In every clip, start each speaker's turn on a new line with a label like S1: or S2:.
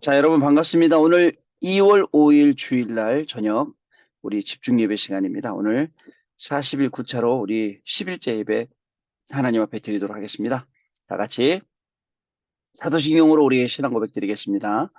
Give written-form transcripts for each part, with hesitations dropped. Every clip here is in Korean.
S1: 자, 여러분 반갑습니다. 오늘 2월 5일 주일날 저녁 우리 집중 예배 시간입니다. 오늘 40일 구차로 우리 10일째 예배 하나님 앞에 드리도록 하겠습니다. 다 같이 사도신경으로 우리의 신앙 고백 드리겠습니다.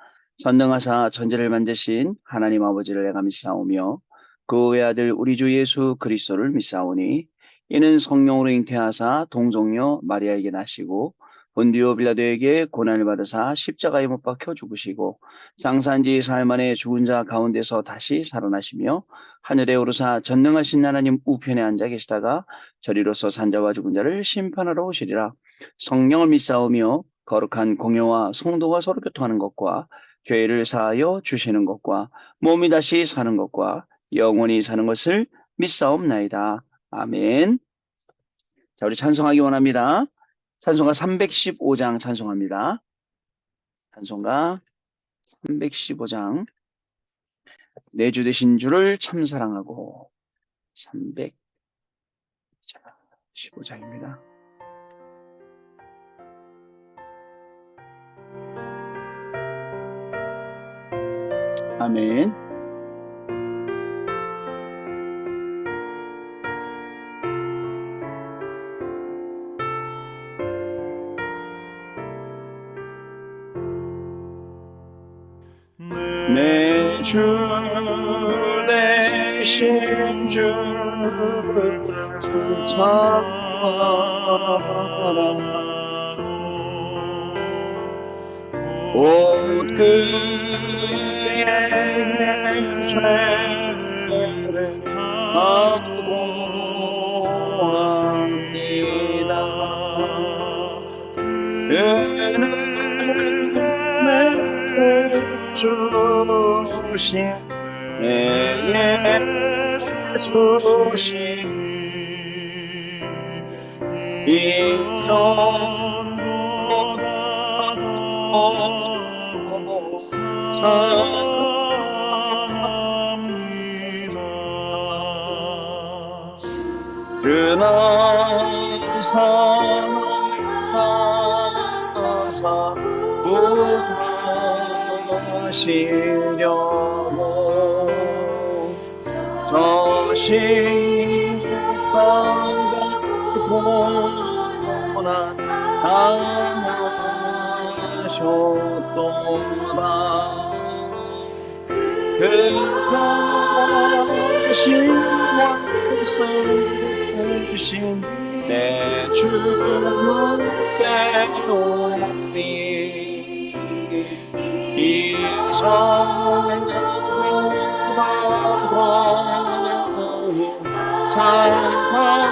S1: 전능하사 전지를 만드신 하나님 아버지를 내가 믿사오며 그 외아들 우리 주 예수 그리스도를 믿사오니 이는 성령으로 잉태하사 동정녀 마리아에게 나시고 본디오 빌라도에게 고난을 받으사 십자가에 못 박혀 죽으시고 장사한 지 사흘 만에 죽은 자 가운데서 다시 살아나시며 하늘에 오르사 전능하신 하나님 우편에 앉아 계시다가 저리로서 산자와 죽은 자를 심판하러 오시리라. 성령을 믿사오며 거룩한 공예와 성도가 서로 교통하는 것과 죄를 사하여 주시는 것과 몸이 다시 사는 것과 영원히 사는 것을 믿사옵나이다. 아멘. 자, 우리 찬송하기 원합니다. 찬송가 315장 찬송합니다. 찬송가 315장 내 주 되신 주를 참 사랑하고 315장입니다. 아멘. 내 주 되신 주를 사랑하고 온 그의 죄를 사고합니다. 그는 주신 예수신 이전보다 사랑합니다. 그는 사랑하사 구하시려고 저 십자가 고난 당하셨도다. 그것이 말씀하신 내 주는 때로니 이전보다 사랑합니다.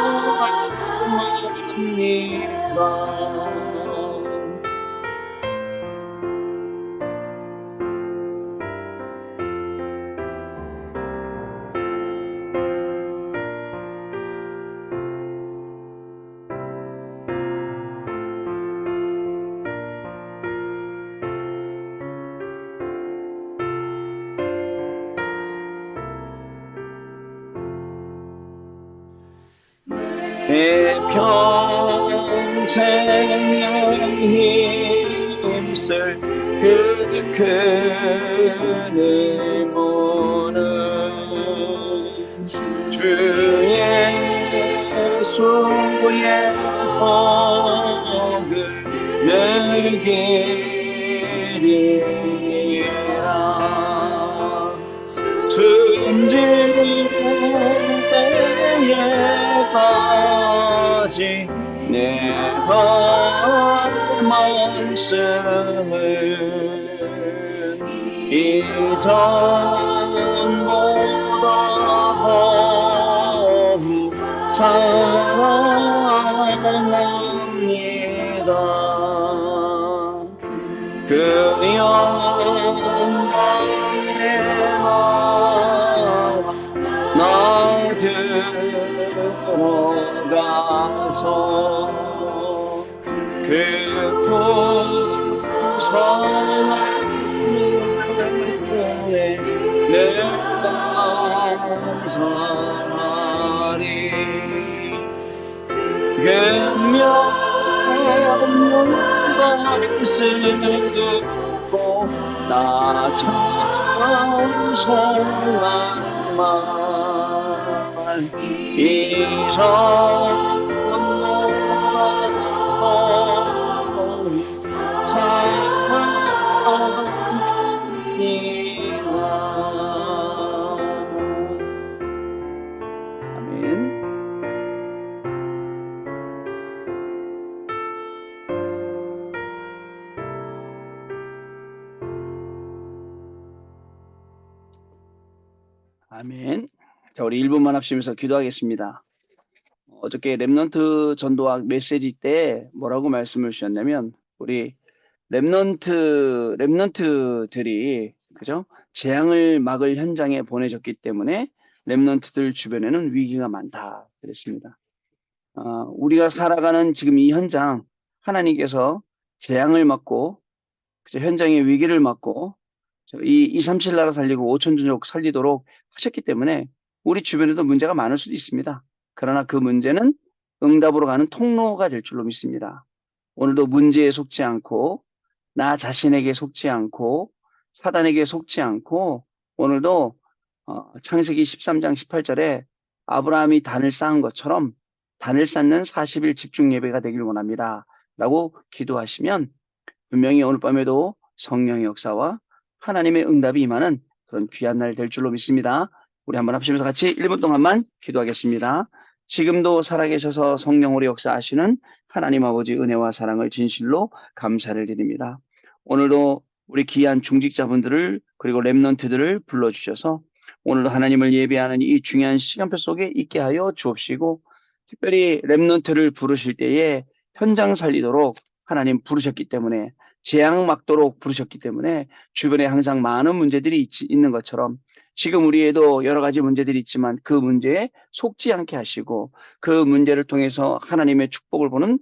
S1: 내 평생의 힘쓸 그 큰 의무는 주 예수의 덕을 늘기리라. 숨지는 때에까지 내가 말씀을 이전보다 사랑합니다. 그 영광의 나 들어가서 그 풍성한 내가 감사하리. 계명과 말씀 나 찬송한 말 이성 아멘. 아멘. 자, 우리 1분만 합심해서 기도하겠습니다. 어저께 렘넌트 전도학 메시지 때 뭐라고 말씀을 주셨냐면, 우리 렘넌트들이, 그죠? 재앙을 막을 현장에 보내졌기 때문에 렘넌트들 주변에는 위기가 많다. 그랬습니다. 우리가 살아가는 지금 이 현장, 하나님께서 재앙을 막고, 그죠? 현장의 위기를 막고, 이 237 나라 살리고 5천 종족 살리도록 하셨기 때문에 우리 주변에도 문제가 많을 수도 있습니다. 그러나 그 문제는 응답으로 가는 통로가 될 줄로 믿습니다. 오늘도 문제에 속지 않고, 나 자신에게 속지 않고, 사단에게 속지 않고, 오늘도 창세기 13장 18절에 아브라함이 단을 쌓은 것처럼 단을 쌓는 40일 집중 예배가 되길 원합니다. 라고 기도하시면 분명히 오늘 밤에도 성령의 역사와 하나님의 응답이 임하는 그런 귀한 날 될 줄로 믿습니다. 우리 한번 합심해서 같이 1분 동안만 기도하겠습니다. 지금도 살아계셔서 성령으로 역사하시는 하나님 아버지 은혜와 사랑을 진실로 감사를 드립니다. 오늘도 우리 귀한 중직자분들을 그리고 렘넌트들을 불러주셔서 오늘도 하나님을 예배하는 이 중요한 시간표 속에 있게 하여 주옵시고, 특별히 렘넌트를 부르실 때에 현장 살리도록 하나님 부르셨기 때문에, 재앙 막도록 부르셨기 때문에 주변에 항상 많은 문제들이 있는 것처럼 지금 우리에도 여러 가지 문제들이 있지만 그 문제에 속지 않게 하시고, 그 문제를 통해서 하나님의 축복을 보는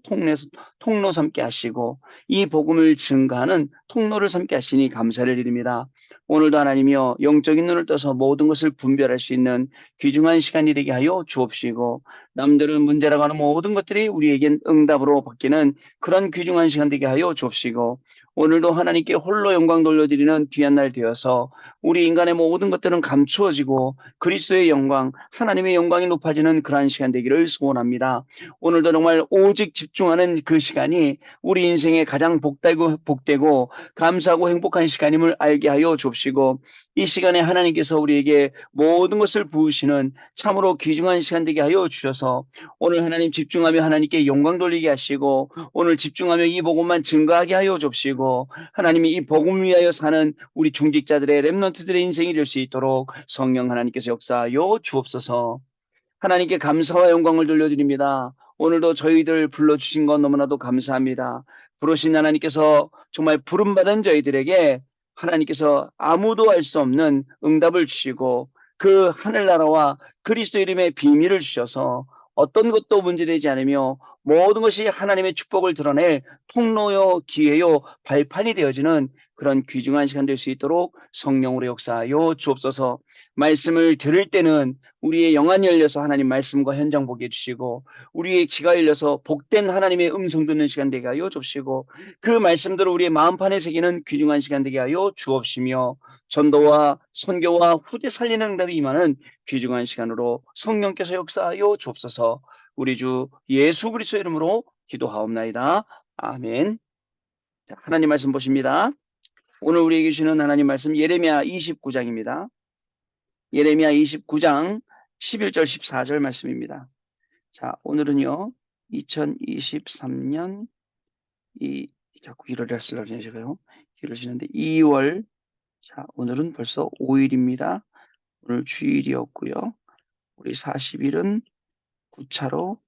S1: 통로 삼게 하시고, 이 복음을 증가하는 통로를 삼게 하시니 감사를 드립니다. 오늘도 하나님이여 영적인 눈을 떠서 모든 것을 분별할 수 있는 귀중한 시간이 되게 하여 주옵시고, 남들은 문제라고 하는 모든 것들이 우리에겐 응답으로 바뀌는 그런 귀중한 시간 되게 하여 주옵시고, 오늘도 하나님께 홀로 영광 돌려드리는 귀한 날 되어서 우리 인간의 모든 것들은 감추어지고 그리스도의 영광, 하나님의 영광이 높아지는 그러한 시간 되기를 소원합니다. 오늘도 정말 오직 집중하는 그 시간이 우리 인생의 가장 복되고 감사하고 행복한 시간임을 알게 하여 주옵시고, 이 시간에 하나님께서 우리에게 모든 것을 부으시는 참으로 귀중한 시간 되게 하여 주셔서 오늘 하나님 집중하며 하나님께 영광 돌리게 하시고, 오늘 집중하며 이 복음만 증거하게 하여 주옵시고, 하나님이 이 복음을 위하여 사는 우리 중직자들의 렘넌트들의 인생이 될 수 있도록 성령 하나님께서 역사하여 주옵소서. 하나님께 감사와 영광을 돌려드립니다. 오늘도 저희들 불러주신 것 너무나도 감사합니다. 부르신 하나님께서 정말 부름받은 저희들에게 하나님께서 아무도 알 수 없는 응답을 주시고, 그 하늘나라와 그리스도 이름의 비밀을 주셔서 어떤 것도 문제되지 않으며 모든 것이 하나님의 축복을 드러낼 통로요, 기회요, 발판이 되어지는 그런 귀중한 시간 될 수 있도록 성령으로 역사하여 주옵소서. 말씀을 들을 때는 우리의 영안이 열려서 하나님 말씀과 현장 보게 해주시고, 우리의 귀가 열려서 복된 하나님의 음성 듣는 시간 되게 하여 주옵시고, 그 말씀들을 우리의 마음판에 새기는 귀중한 시간 되게 하여 주옵시며, 전도와 선교와 후대 살리는 응답이 임하는 귀중한 시간으로 성령께서 역사하여 주옵소서. 우리 주 예수 그리스도 이름으로 기도하옵나이다. 아멘. 자, 하나님 말씀 보십니다. 오늘 우리에게 주시는 하나님 말씀 예레미야 29장입니다. 예레미야 29장 11절 14절 말씀입니다. 자, 오늘은요 2023년 자꾸 1월에 쓰려고 하시고요. 1월 지났는데 2월, 자 오늘은 벌써 5일입니다. 오늘 주일이었고요. 우리 40일은 9차로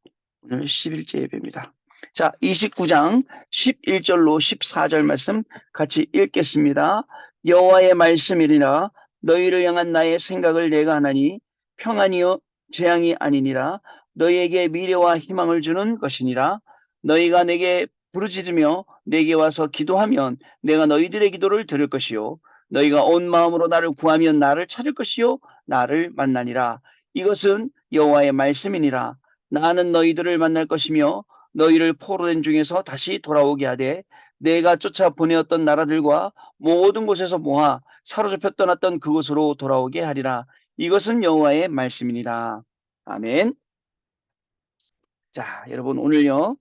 S1: 오늘 10일째 예배입니다. 자, 29장 11절로 14절 말씀 같이 읽겠습니다. 여호와의 말씀이니라. 너희를 향한 나의 생각을 내가 하나니 평안이요 재앙이 아니니라. 너희에게 미래와 희망을 주는 것이니라. 너희가 내게 부르짖으며 내게 와서 기도하면 내가 너희들의 기도를 들을 것이요 너희가 온 마음으로 나를 구하면 나를 찾을 것이요 나를 만나니라. 이것은 여호와의 말씀이니라. 나는 너희들을 만날 것이며 너희를 포로된 중에서 다시 돌아오게 하되 내가 쫓아 보내었던 나라들과 모든 곳에서 모아 사로잡혀 떠났던 그곳으로 돌아오게 하리라. 이것은 여호와의 말씀이니라. 아멘. 자, 여러분 오늘요.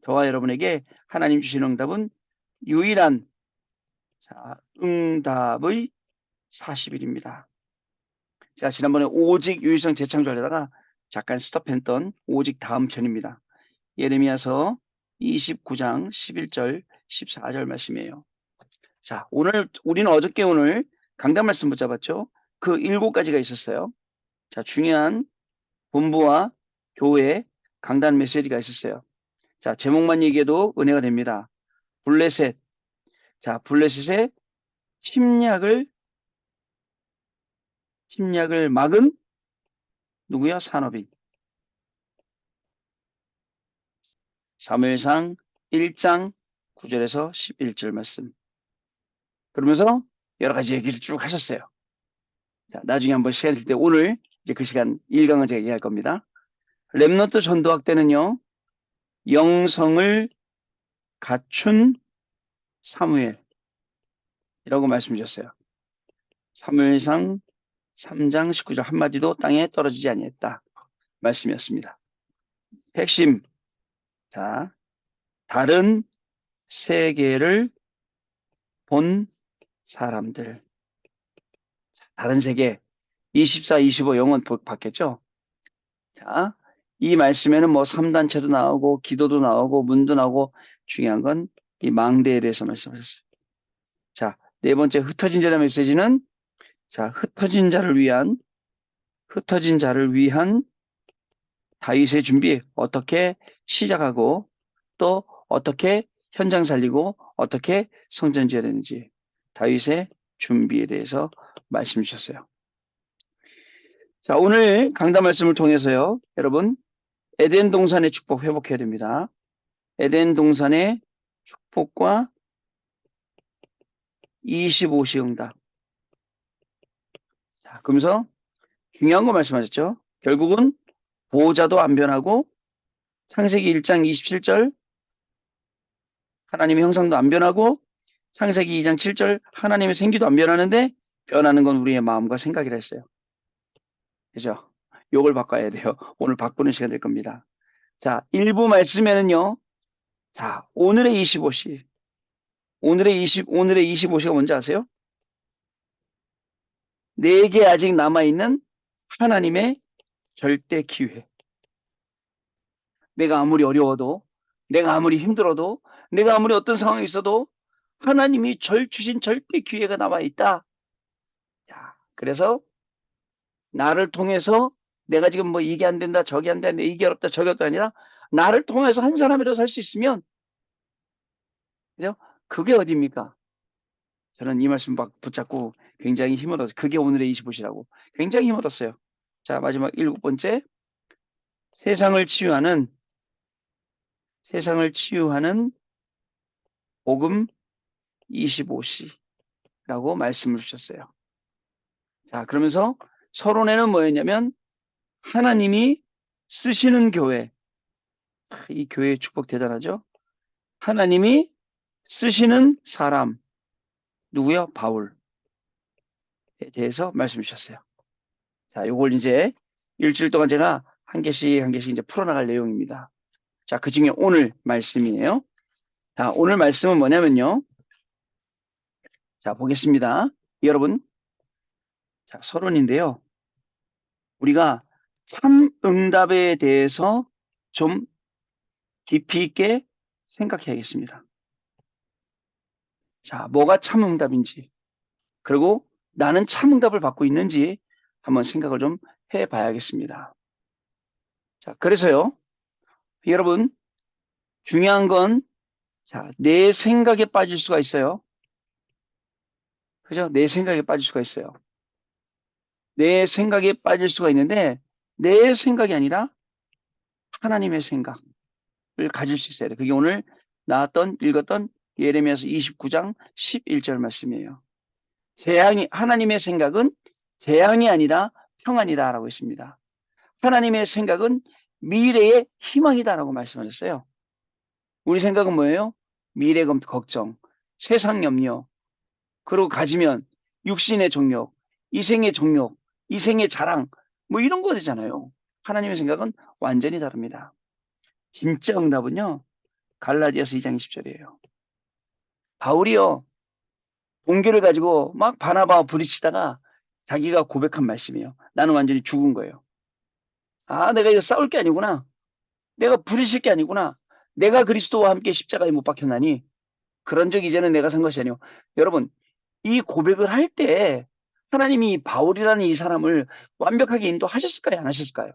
S1: 저와 여러분에게 하나님 주신 응답은 유일한 응답의 40일입니다. 제가 지난번에 오직 유일성 재창조하려다가 잠깐 스톱했던 오직 다음 편입니다. 예레미야서 29장 11절 14절 말씀이에요. 자, 우리는 어저께 오늘 강단 말씀 붙잡았죠. 그 7가지가 있었어요. 자, 중요한 본부와 교회 강단 메시지가 있었어요. 자, 제목만 얘기해도 은혜가 됩니다. 블레셋. 자, 블레셋의 침략을 막은 누구야? 산업인. 사무엘상 1장 9절에서 11절 말씀. 그러면서 여러 가지 얘기를 쭉 하셨어요. 자, 나중에 한번 시간 있을 때 오늘 이제 그 시간 1강은 제가 얘기할 겁니다. 렘넌트 전도학 때는요. 영성을 갖춘 사무엘이라고 말씀 주셨어요. 사무엘상 3장 19절 한마디도 땅에 떨어지지 아니했다. 말씀이었습니다. 핵심. 자, 다른 세계를 본 사람들. 다른 세계. 24, 25 영원 받겠죠? 자, 이 말씀에는 뭐 3단체도 나오고 기도도 나오고 문도 나오고 중요한 건 이 망대에 대해서 말씀하셨어요. 자, 네 번째 흩어진 자의 메시지는 자, 흩어진 자를 위한 다윗의 준비 어떻게 시작하고 또 어떻게 현장 살리고 어떻게 성전 지어야 되는지 다윗의 준비에 대해서 말씀 주셨어요. 자, 오늘 강단 말씀을 통해서요. 여러분 에덴 동산의 축복 회복해야 됩니다. 에덴 동산의 축복과 25시 응답. 자, 그러면서 중요한 거 말씀하셨죠. 결국은 보호자도 안 변하고 창세기 1장 27절 하나님의 형상도 안 변하고 창세기 2장 7절 하나님의 생기도 안 변하는데 변하는 건 우리의 마음과 생각이라 했어요. 그죠? 요걸 바꿔야 돼요. 오늘 바꾸는 시간 될 겁니다. 자, 일부 말씀에는요. 자, 오늘의 25시. 오늘의 25시가 뭔지 아세요? 내게 아직 남아있는 하나님의 절대 기회. 내가 아무리 어려워도, 내가 아무리 힘들어도, 내가 아무리 어떤 상황이 있어도 하나님이 주신 절대 기회가 남아있다. 자, 그래서 나를 통해서 내가 지금 뭐 이게 안 된다, 저게 안 된다, 이게 어렵다, 저게 어렵다 아니라 나를 통해서 한 사람이라도 살 수 있으면 그죠? 그게 어디입니까? 저는 이 말씀 붙잡고 굉장히 힘을 얻었어요. 그게 오늘의 25시라고. 굉장히 힘을 얻었어요. 자, 마지막 7번째. 세상을 치유하는 복음 25시라고 말씀을 주셨어요. 자, 그러면서 서론에는 뭐였냐면 하나님이 쓰시는 교회. 이 교회의 축복 대단하죠? 하나님이 쓰시는 사람. 누구요? 바울에 대해서 말씀 주셨어요. 자, 요걸 이제 일주일 동안 제가 한 개씩 이제 풀어나갈 내용입니다. 자, 그 중에 오늘 말씀이에요. 자, 오늘 말씀은 뭐냐면요. 자, 보겠습니다. 여러분. 자, 서론인데요. 우리가 참 응답에 대해서 좀 깊이 있게 생각해야겠습니다. 자, 뭐가 참 응답인지, 그리고 나는 참 응답을 받고 있는지 한번 생각을 좀 해봐야겠습니다. 자, 그래서요, 여러분, 중요한 건, 자, 내 생각에 빠질 수가 있어요. 그죠? 내 생각에 빠질 수가 있어요. 내 생각에 빠질 수가 있는데, 내 생각이 아니라 하나님의 생각을 가질 수 있어야 돼. 그게 오늘 읽었던 예레미야서 29장 11절 말씀이에요. 하나님의 생각은 재앙이 아니라 평안이다라고 했습니다. 하나님의 생각은 미래의 희망이다라고 말씀하셨어요. 우리 생각은 뭐예요? 미래 걱정, 세상 염려, 그리고 가지면 육신의 정욕, 이생의 정욕, 이생의 자랑, 뭐 이런 거 되잖아요. 하나님의 생각은 완전히 다릅니다. 진짜 응답은요, 갈라디아서 2장 20절이에요. 바울이요, 동기를 가지고 막 바나바와 부딪히다가 자기가 고백한 말씀이에요. 나는 완전히 죽은 거예요. 아, 내가 이거 싸울 게 아니구나. 내가 부딪힐 게 아니구나. 내가 그리스도와 함께 십자가에 못 박혔나니 그런 적 이제는 내가 산 것이 아니오. 여러분, 이 고백을 할 때 하나님이 바울이라는 이 사람을 완벽하게 인도하셨을까요? 안 하셨을까요?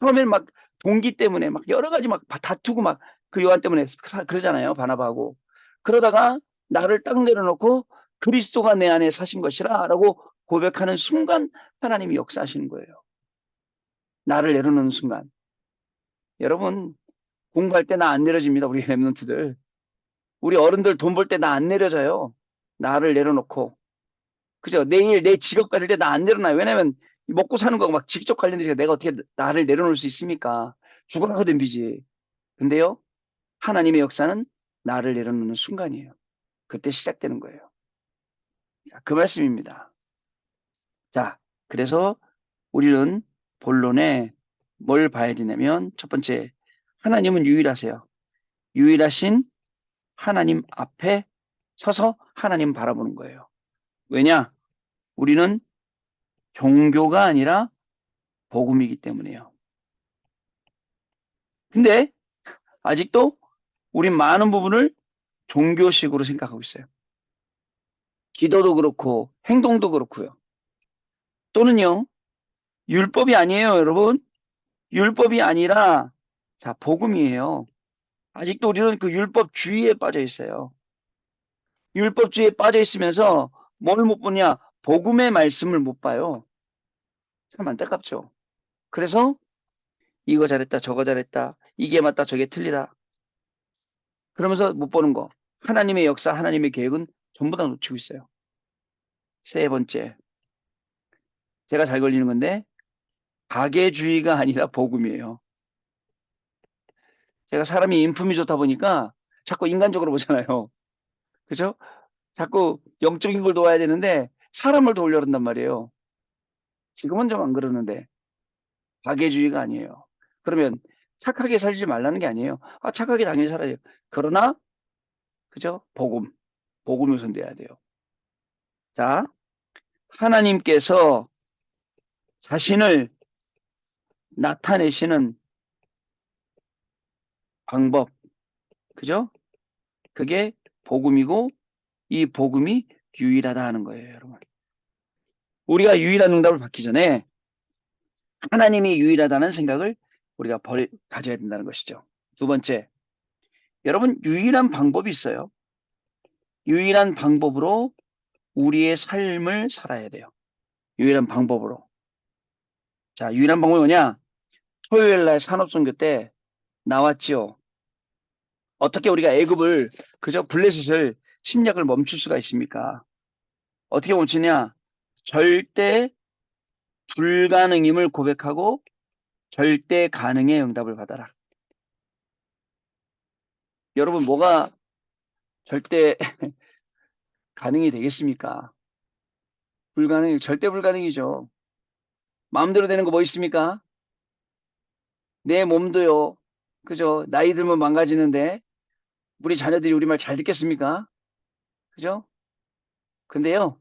S1: 처음에는 막 동기 때문에 막 여러 가지 막 다투고 막 그 요한 때문에 그러잖아요. 바나바하고. 그러다가 나를 딱 내려놓고 그리스도가 내 안에 사신 것이라 라고 고백하는 순간 하나님이 역사하시는 거예요. 나를 내려놓는 순간. 여러분, 공부할 때 나 안 내려집니다. 우리 랩런트들. 우리 어른들 돈 벌 때 나 안 내려져요. 나를 내려놓고. 그죠? 내일 내 직업 가질 때 나 안 내려놔요. 왜냐면 먹고 사는 거 막 직접 관련돼서 내가 어떻게 나를 내려놓을 수 있습니까? 죽어라고 덤비지. 근데요, 하나님의 역사는 나를 내려놓는 순간이에요. 그때 시작되는 거예요. 자, 그 말씀입니다. 자, 그래서 우리는 본론에 뭘 봐야 되냐면 첫 번째, 하나님은 유일하세요. 유일하신 하나님 앞에 서서 하나님 바라보는 거예요. 왜냐? 우리는 종교가 아니라 복음이기 때문에요. 근데 아직도 우리 많은 부분을 종교식으로 생각하고 있어요. 기도도 그렇고 행동도 그렇고요. 또는요, 율법이 아니에요, 여러분. 율법이 아니라 자, 복음이에요. 아직도 우리는 그 율법주의에 빠져 있어요. 율법주의에 빠져 있으면서 뭘 못 보냐? 복음의 말씀을 못 봐요. 참 안타깝죠. 그래서 이거 잘했다, 저거 잘했다, 이게 맞다, 저게 틀리다. 그러면서 못 보는 거. 하나님의 역사, 하나님의 계획은 전부 다 놓치고 있어요. 세 번째, 제가 잘 걸리는 건데 박애주의가 아니라 복음이에요. 제가 사람이 인품이 좋다 보니까 자꾸 인간적으로 보잖아요. 그죠? 자꾸 영적인 걸 도와야 되는데 사람을 도우려 한단 말이에요. 지금은 좀 안 그러는데 박애주의가 아니에요. 그러면 착하게 살지 말라는 게 아니에요. 아, 착하게 당연히 살아야 돼요. 그러나 그죠? 복음이 우선돼야 돼요. 자, 하나님께서 자신을 나타내시는 방법, 그죠? 그게 복음이고 이 복음이 유일하다 하는 거예요, 여러분. 우리가 유일한 응답을 받기 전에 하나님이 유일하다는 생각을 우리가 가져야 된다는 것이죠. 두 번째, 여러분, 유일한 방법이 있어요. 유일한 방법으로 우리의 삶을 살아야 돼요. 유일한 방법으로. 자, 유일한 방법이 뭐냐? 토요일 날 산업선교 때 나왔지요. 어떻게 우리가 애굽을 그저 블레셋을 침략을 멈출 수가 있습니까? 어떻게 멈추냐? 절대 불가능임을 고백하고 절대 가능의 응답을 받아라. 여러분, 뭐가 절대 가능이 되겠습니까? 절대 불가능이죠. 마음대로 되는 거 뭐 있습니까? 내 몸도요. 그죠? 나이 들면 망가지는데 우리 자녀들이 우리 말 잘 듣겠습니까? 그죠? 근데요,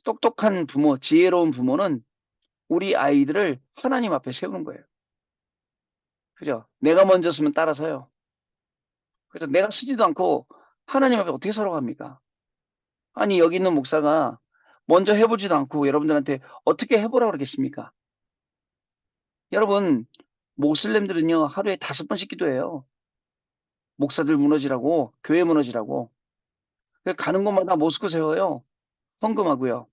S1: 똑똑한 부모, 지혜로운 부모는 우리 아이들을 하나님 앞에 세우는 거예요. 그죠? 내가 먼저 쓰면 따라서요. 그래서 내가 쓰지도 않고 하나님 앞에 어떻게 살아갑니까? 아니, 여기 있는 목사가 먼저 해보지도 않고 여러분들한테 어떻게 해보라고 그러겠습니까? 여러분, 모슬렘들은요, 하루에 5번씩 기도해요. 목사들 무너지라고, 교회 무너지라고. 가는 곳마다 모스크 세워요. 헌금하고요.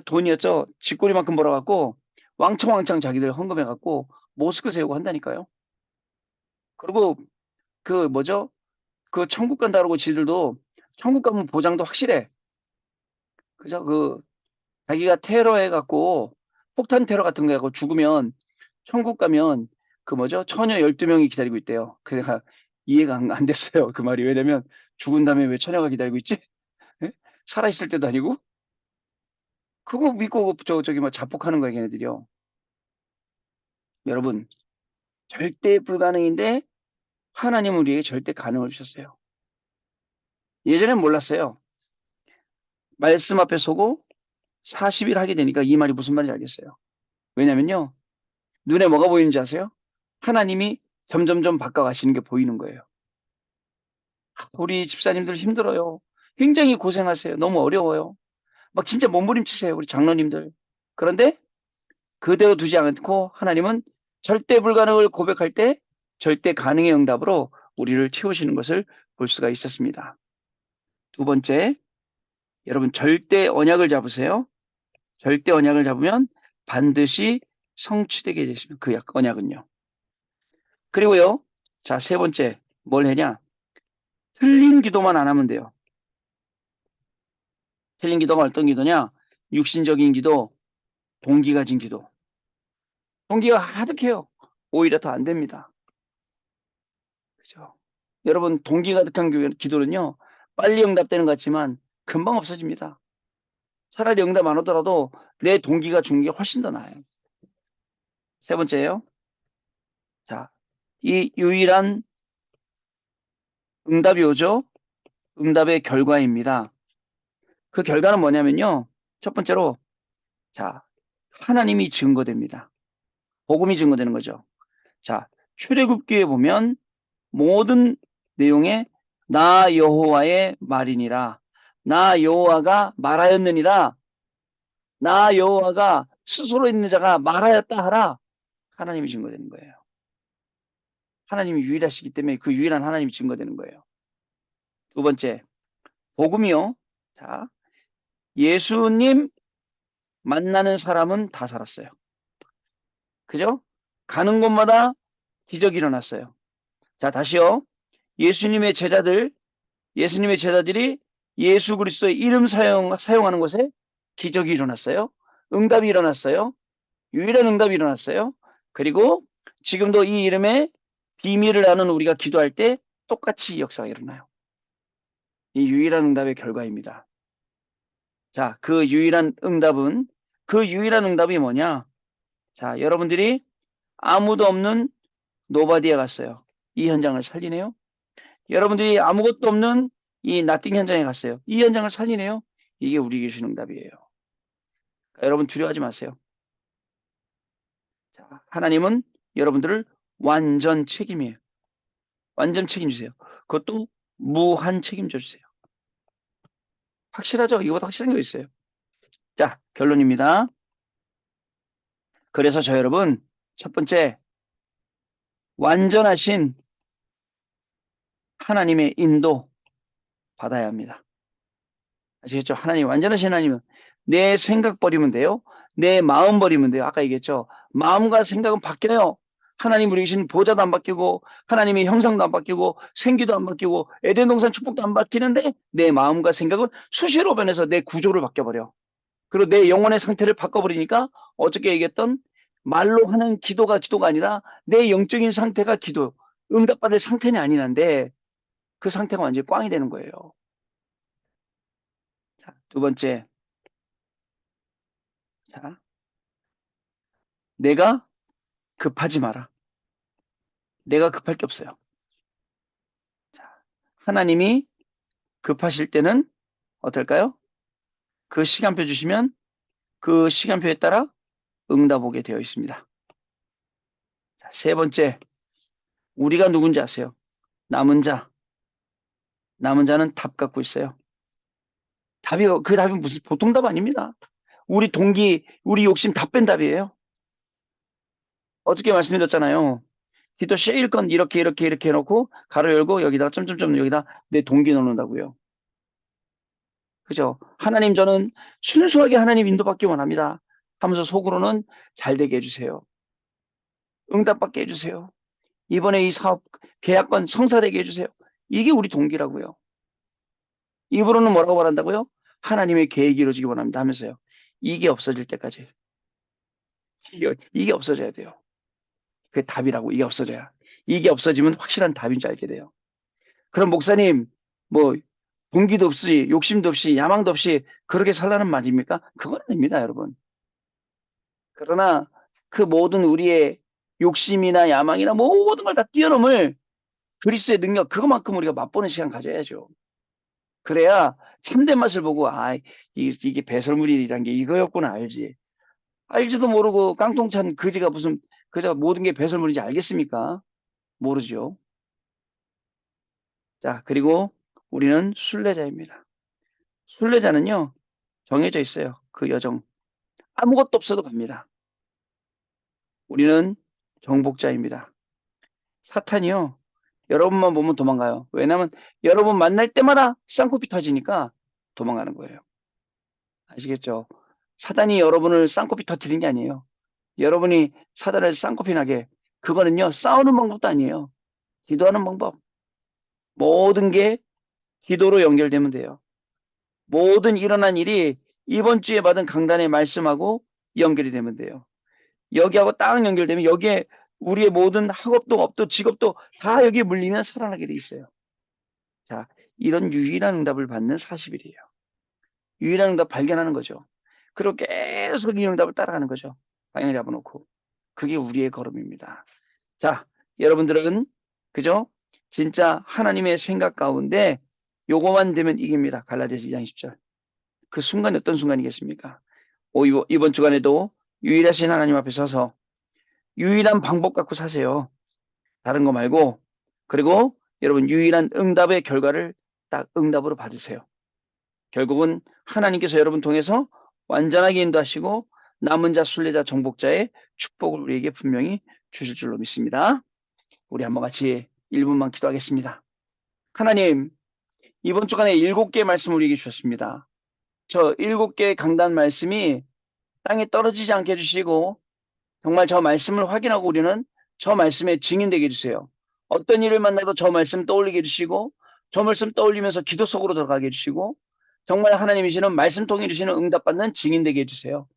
S1: 돈이었죠. 쥐꼬리만큼 벌어갖고, 왕창왕창 자기들 헌금해갖고, 모스크 세우고 한다니까요. 그리고, 그, 뭐죠? 그 천국 간다고 지들도, 천국 가면 보장도 확실해. 그죠? 자기가 테러 해갖고, 폭탄 테러 같은 거 해갖고 죽으면, 천국 가면, 그 뭐죠? 처녀 12명이 기다리고 있대요. 그래가 이해가 안 됐어요. 그 말이. 왜냐면 죽은 다음에 왜 처녀가 기다리고 있지? 예? 살아있을 때도 아니고? 그거 믿고 저기 뭐 자폭하는 거야, 걔네들이요. 여러분, 절대 불가능인데 하나님은 우리에게 절대 가능을 주셨어요. 예전엔 몰랐어요. 말씀 앞에 서고 40일 하게 되니까 이 말이 무슨 말인지 알겠어요. 왜냐면요. 눈에 뭐가 보이는지 아세요? 하나님이 점점점 바꿔가시는 게 보이는 거예요. 우리 집사님들 힘들어요. 굉장히 고생하세요. 너무 어려워요. 막 진짜 몸부림치세요. 우리 장로님들. 그런데 그대로 두지 않고 하나님은 절대 불가능을 고백할 때 절대 가능의 응답으로 우리를 채우시는 것을 볼 수가 있었습니다. 두 번째, 여러분 절대 언약을 잡으세요. 절대 언약을 잡으면 반드시 성취되게 되십니다. 그 언약은요. 그리고요. 자, 세 번째 뭘 해냐? 틀린 기도만 안 하면 돼요. 틀린 기도가 어떤 기도냐? 육신적인 기도, 동기 가진 기도. 동기가 하득해요. 오히려 더 안 됩니다. 그죠? 여러분, 동기 가득한 기도는요, 빨리 응답되는 것 같지만 금방 없어집니다. 차라리 응답 안 오더라도 내 동기가 주는 게 훨씬 더 나아요. 세 번째예요. 자, 이 유일한 응답이 오죠? 응답의 결과입니다. 그 결과는 뭐냐면요. 첫 번째로, 자, 하나님이 증거됩니다. 복음이 증거되는 거죠. 자, 출애굽기에 보면 모든 내용에 나 여호와의 말이니라. 나 여호와가 말하였느니라. 나 여호와가 스스로 있는 자가 말하였다 하라. 하나님이 증거되는 거예요. 하나님이 유일하시기 때문에 그 유일한 하나님이 증거되는 거예요. 두 번째, 복음이요. 자, 예수님 만나는 사람은 다 살았어요. 그죠? 가는 곳마다 기적이 일어났어요. 자, 다시요. 예수님의 제자들, 예수님의 제자들이 예수 그리스도의 이름 사용하는 곳에 기적이 일어났어요. 응답이 일어났어요. 유일한 응답이 일어났어요. 그리고 지금도 이 이름의 비밀을 아는 우리가 기도할 때 똑같이 역사가 일어나요. 이 유일한 응답의 결과입니다. 자, 그 유일한 응답이 뭐냐? 자, 여러분들이 아무도 없는 노바디에 갔어요. 이 현장을 살리네요. 여러분들이 아무것도 없는 이 나띵 현장에 갔어요. 이 현장을 살리네요. 이게 우리에게 주는 응답이에요. 그러니까 여러분 두려워하지 마세요. 자, 하나님은 여러분들을 완전 책임이에요. 완전 책임지세요. 그것도 무한 책임져 주세요. 확실하죠? 이거보다 확실한 게 있어요. 자, 결론입니다. 그래서 저 여러분, 첫 번째, 완전하신 하나님의 인도 받아야 합니다. 아시겠죠? 하나님, 완전하신 하나님은 내 생각 버리면 돼요. 내 마음 버리면 돼요. 아까 얘기했죠? 마음과 생각은 바뀌어요. 하나님 우리 계신 보좌도 안 바뀌고 하나님의 형상도 안 바뀌고 생기도 안 바뀌고 에덴 동산 축복도 안 바뀌는데 내 마음과 생각은 수시로 변해서 내 구조를 바뀌어버려. 그리고 내 영혼의 상태를 바꿔버리니까 어저께 얘기했던 말로 하는 기도가 아니라 내 영적인 상태가 기도, 응답받을 상태는 아니란데 그 상태가 완전히 꽝이 되는 거예요. 자, 두 번째, 자, 내가 급하지 마라. 내가 급할 게 없어요. 자, 하나님이 급하실 때는 어떨까요? 그 시간표 주시면 그 시간표에 따라 응답 오게 되어 있습니다. 자, 세 번째, 우리가 누군지 아세요? 남은 자. 남은 자는 답 갖고 있어요. 그 답이 무슨 보통 답 아닙니다. 우리 동기, 우리 욕심 다 뺀 답이에요. 어저께 말씀드렸잖아요. 기도 실컷 이렇게 해놓고 가로 열고 여기다가 점점점 여기다 내 동기 넣는다고요. 그죠? 하나님 저는 순수하게 하나님 인도받기 원합니다. 하면서 속으로는 잘 되게 해주세요. 응답받게 해주세요. 이번에 이 사업 계약권 성사되게 해주세요. 이게 우리 동기라고요. 입으로는 뭐라고 말한다고요? 하나님의 계획이 이루어지기 원합니다 하면서요. 이게 없어질 때까지. 이게 없어져야 돼요. 그게 답이라고. 이게 없어져야. 이게 없어지면 확실한 답인 줄 알게 돼요. 그럼 목사님, 뭐, 동기도 없이, 욕심도 없이, 야망도 없이 그렇게 살라는 말입니까? 그건 아닙니다, 여러분. 그러나 그 모든 우리의 욕심이나 야망이나 모든 걸 다 뛰어넘을 그리스도의 능력, 그것만큼 우리가 맛보는 시간 가져야죠. 그래야 참된 맛을 보고, 이게 배설물이란 게 이거였구나 알지. 알지도 모르고 깡통찬 그지가 모든 게 배설물인지 알겠습니까? 모르죠. 자, 그리고 우리는 순례자입니다. 순례자는요, 정해져 있어요. 그 여정. 아무것도 없어도 갑니다. 우리는 정복자입니다. 사탄이요, 여러분만 보면 도망가요. 왜냐하면 여러분 만날 때마다 쌍코피 터지니까 도망가는 거예요. 아시겠죠? 사단이 여러분을 쌍코피 터뜨린 게 아니에요. 여러분이 사단을 쌍코피 나게, 그거는요, 싸우는 방법도 아니에요. 기도하는 방법. 모든 게 기도로 연결되면 돼요. 모든 일어난 일이 이번 주에 받은 강단의 말씀하고 연결이 되면 돼요. 여기하고 딱 연결되면 여기에 우리의 모든 학업도 업도 직업도 다 여기에 물리면 살아나게 돼 있어요. 자, 이런 유일한 응답을 받는 40일이에요. 유일한 응답 발견하는 거죠. 그리고 계속 이 응답을 따라가는 거죠. 방향 잡아놓고. 그게 우리의 걸음입니다. 자, 여러분들은 그죠? 진짜 하나님의 생각 가운데 요거만 되면 이깁니다. 갈라디아서 2장 10절. 그 순간이 어떤 순간이겠습니까? 이번 주간에도 유일하신 하나님 앞에 서서 유일한 방법 갖고 사세요. 다른 거 말고. 그리고 여러분 유일한 응답의 결과를 딱 응답으로 받으세요. 결국은 하나님께서 여러분 통해서 완전하게 인도하시고 남은 자, 순례자, 정복자의 축복을 우리에게 분명히 주실 줄로 믿습니다. 우리 한번 같이 1분만 기도하겠습니다. 하나님, 이번 주간에 7개의 말씀을 우리에게 주셨습니다. 저 7개의 강단 말씀이 땅에 떨어지지 않게 해주시고 정말 저 말씀을 확인하고 우리는 저 말씀에 증인되게 해주세요. 어떤 일을 만나도 저 말씀 떠올리게 해주시고 저 말씀 떠올리면서 기도 속으로 들어가게 해주시고 정말 하나님이시는 말씀 통해 주시는 응답받는 증인되게 해주세요.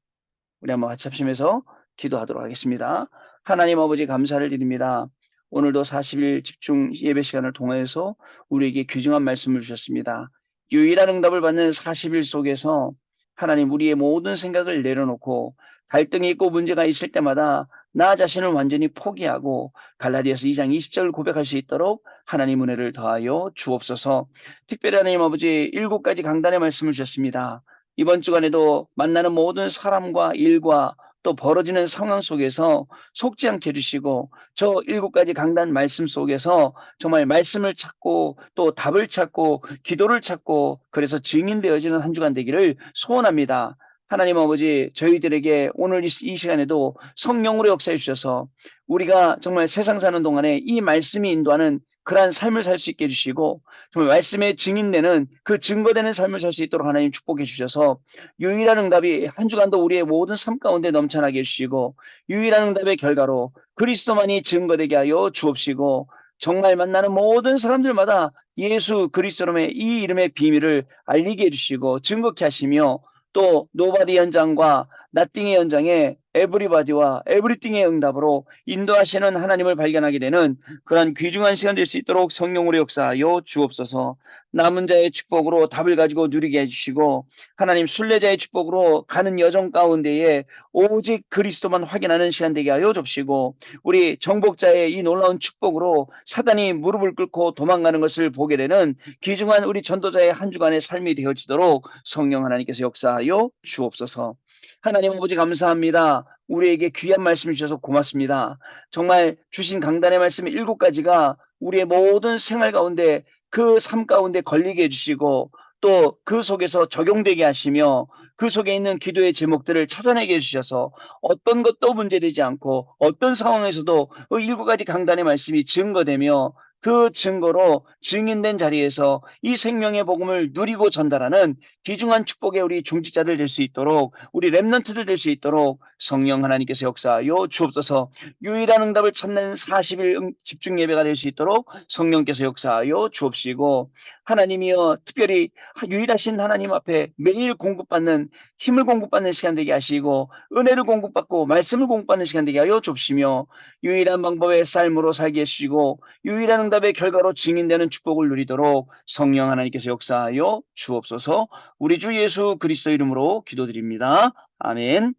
S1: 우리 한번 같이 합심해서 기도하도록 하겠습니다. 하나님 아버지 감사를 드립니다. 오늘도 40일 집중 예배 시간을 통해서 우리에게 귀중한 말씀을 주셨습니다. 유일한 응답을 받는 40일 속에서 하나님 우리의 모든 생각을 내려놓고 갈등이 있고 문제가 있을 때마다 나 자신을 완전히 포기하고 갈라디아서 2장 20절을 고백할 수 있도록 하나님 은혜를 더하여 주옵소서. 특별히 하나님 아버지 7가지 강단의 말씀을 주셨습니다. 이번 주간에도 만나는 모든 사람과 일과 또 벌어지는 상황 속에서 속지 않게 해주시고 저 7가지 강단 말씀 속에서 정말 말씀을 찾고 또 답을 찾고 기도를 찾고 그래서 증인되어지는 한 주간 되기를 소원합니다. 하나님 아버지 저희들에게 오늘 이 시간에도 성령으로 역사해 주셔서 우리가 정말 세상 사는 동안에 이 말씀이 인도하는 그러한 삶을 살 수 있게 해주시고 정말 말씀에 증인되는 그 증거되는 삶을 살 수 있도록 하나님 축복해 주셔서 유일한 응답이 한 주간도 우리의 모든 삶 가운데 넘쳐나게 해주시고 유일한 응답의 결과로 그리스도만이 증거되게 하여 주옵시고 정말 만나는 모든 사람들마다 예수 그리스도의 이 이름의 비밀을 알리게 해주시고 증거케 하시며 또 노바디 현장과 나띵의 현장에 에브리바디와 에브리띵의 응답으로 인도하시는 하나님을 발견하게 되는 그러한 귀중한 시간 될 수 있도록 성령으로 역사하여 주옵소서. 남은 자의 축복으로 답을 가지고 누리게 해주시고 하나님 순례자의 축복으로 가는 여정 가운데에 오직 그리스도만 확인하는 시간 되게 하여 줍시고 우리 정복자의 이 놀라운 축복으로 사단이 무릎을 꿇고 도망가는 것을 보게 되는 귀중한 우리 전도자의 한 주간의 삶이 되어지도록 성령 하나님께서 역사하여 주옵소서. 하나님 아버지 감사합니다. 우리에게 귀한 말씀 주셔서 고맙습니다. 정말 주신 강단의 말씀 7가지가 우리의 모든 생활 가운데 그 삶 가운데 걸리게 해주시고 또 그 속에서 적용되게 하시며 그 속에 있는 기도의 제목들을 찾아내게 해주셔서 어떤 것도 문제되지 않고 어떤 상황에서도 그 7가지 강단의 말씀이 증거되며 그 증거로 증인된 자리에서 이 생명의 복음을 누리고 전달하는 귀중한 축복의 우리 중직자들 될 수 있도록 우리 렘넌트들 될 수 있도록 성령 하나님께서 역사하여 주옵소서. 유일한 응답을 찾는 40일 집중 예배가 될 수 있도록 성령께서 역사하여 주옵시고 하나님이여 특별히 유일하신 하나님 앞에 매일 공급받는 힘을 공급받는 시간 되게 하시고 은혜를 공급받고 말씀을 공급받는 시간 되게 하여 줍시며 유일한 방법의 삶으로 살게 해주시고 유일한 응답의 결과로 증인되는 축복을 누리도록 성령 하나님께서 역사하여 주옵소서. 우리 주 예수 그리스도 이름으로 기도드립니다. 아멘.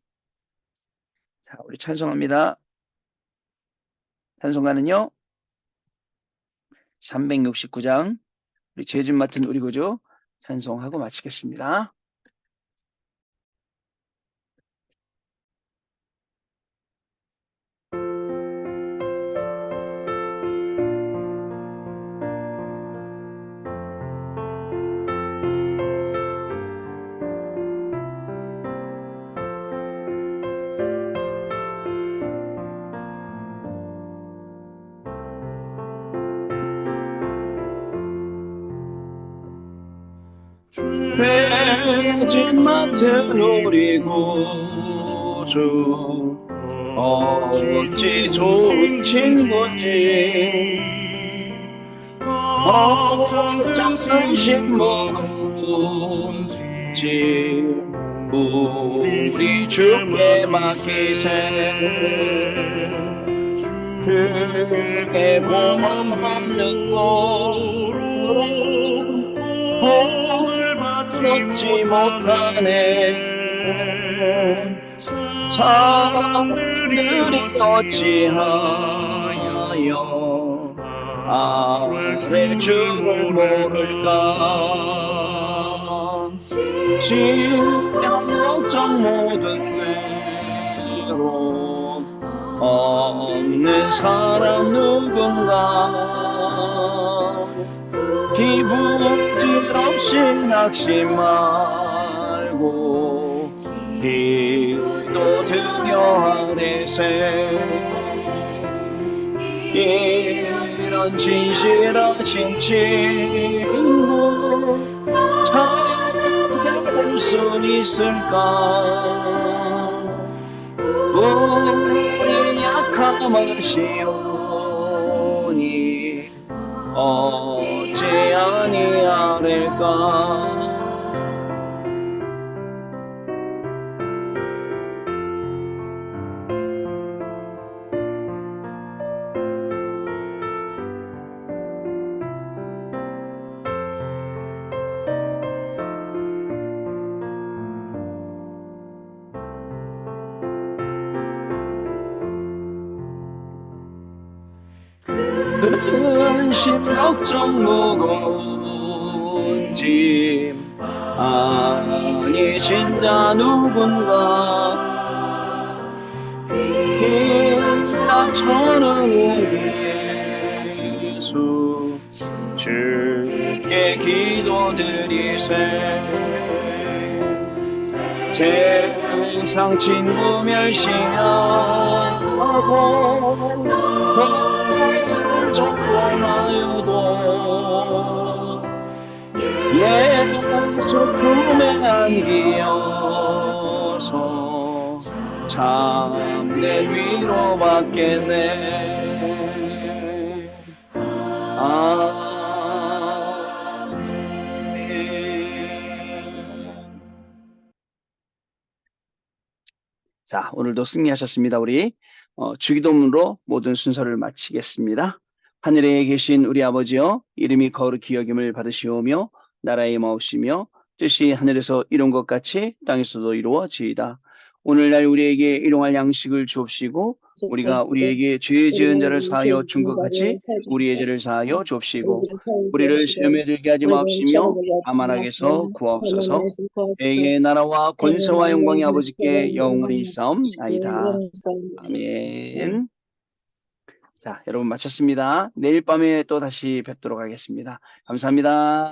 S1: 자, 우리 찬송합니다. 찬송가는요 369장 우리 죄진 맡은 우리 구주 찬송하고 마치겠습니다. 죄진 맡은 우리 구주 어찌 좋은 친구인지 걱정하신 뭔지 우리 주께 맡기세 그게 고만 없는 도로 얻지 못하네 사람들이 어찌하여 아래 주를 모를까 진정성 모든 괴로움 없는 사람 누군가 기분질 없이 낙심 말고 기도 드려 아래세 이런 진실하신 친구 찾아볼 수 있을까 우리 약함하시오니 어찌 아니하릴까 근심 걱정 무거운 짐 아니신 자 누군가 힘나 저는 우리 예수 주께 기도드리세 세상 친구 멸시하고 조금하여도 예수 품에 안기어서 참된 위로받겠네 아멘. 자, 오늘도 승리하셨습니다. 우리 주기도문으로 모든 순서를 마치겠습니다. 하늘에 계신 우리 아버지여 이름이 거룩히 여김을 받으시오며 나라의 마옵시며 뜻이 하늘에서 이룬 것 같이 땅에서도 이루어지이다. 오늘날 우리에게 일용할 양식을 주옵시고 우리가 우리에게 죄 지은 자를 사하여 준 것 같이 우리의 죄를 사하여 주옵시고 우리를 시험에 들게 하지 마옵시며 다만 악에서 구하옵소서. 내게 나라와 권세와 영광이 아버지께 영원히 있사옵나이다. 아멘. 자, 여러분 마쳤습니다. 내일 밤에 또 다시 뵙도록 하겠습니다. 감사합니다.